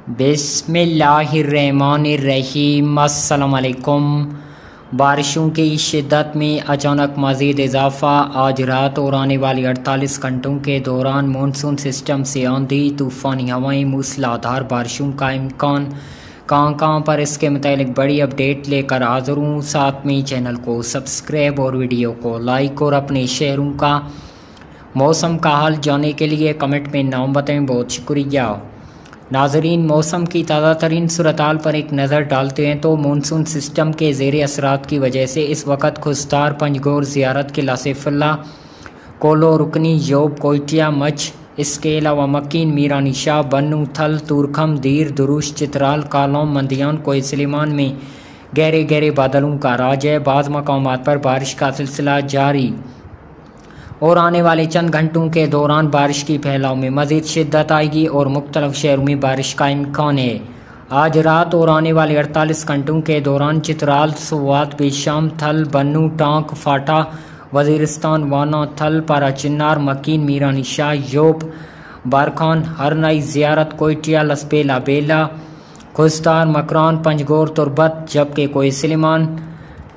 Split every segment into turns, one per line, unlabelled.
बिस्मिल्लाहिर्रहमानिर्रहीम। अस्सलाम वालेकुम। बारिशों की शिद्दत में अचानक मज़ीद इजाफा। आज रात और आने वाले 48 घंटों के दौरान मानसून सिस्टम से आंधी तूफ़ानी हवाएं मूसलाधार बारिशों का इम्कान। कहाँ पर इसके मुतालिक बड़ी अपडेट लेकर हाज़िर हूँ। साथ में चैनल को सब्सक्राइब और वीडियो को लाइक और अपने शहरों का मौसम का हाल जानने के लिए कमेंट में नाम बताएं। बहुत शुक्रिया। नाजरीन, मौसम की ताज़ा तरीन सूरत-हाल पर एक नज़र डालते हैं तो मानसून सिस्टम के ज़ेर असरात की वजह से इस वक्त खुस्तार, पंजगोर, ज़ियारत, किला सैफुल्ला, कोलो, रुकनी, योब, कोयटिया, मच, इसके अलावा मकीन, मीरानी शाह, बन्नू, थल, तूरखम, दीर, दुरुश, चित्राल, कालौम, मंदियान, कोई सलीमान में गहरे गहरे बादलों का राज है। बाज़ मकामात पर बारिश का सिलसिला जारी और आने वाले चंद घंटों के दौरान बारिश की फैलाव में मज़ीद शिद्दत आएगी और मुख्तलिफ शहरों में बारिश का इम्कान है। आज रात और आने वाले 48 घंटों के दौरान चित्राल, सोवात, बेशाम, थल, बन्नू, टांक, फाटा, वज़ीरिस्तान, वाना, थल, पारा चिन्नार, मकीन, मीरानी शाह, योब, बारखान, हरनाई, ज़ियारत, कोयटिया, लसबेला, बेला, खुस्तार, मकरान, पंजगोर, तुरबत, जबकि कोई सलीमान,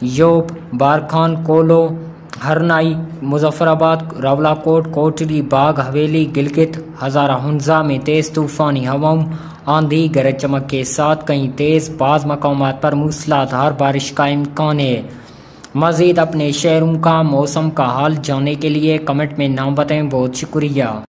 योब, बारखान, कोलो, हरनाई, मुजफ्फराबाद, रावलाकोट, कोटली, बाग, हवेली, गिलगित, हज़ारा हुंजा में तेज़ तूफ़ानी हवाओं, आंधी, गरज चमक के साथ कहीं तेज़ बाज़ मकामात पर मूसलाधार बारिश का इम्कान है। मज़ीद अपने शहरों का मौसम का हाल जानने के लिए कमेंट में नाम बताएं। बहुत शुक्रिया।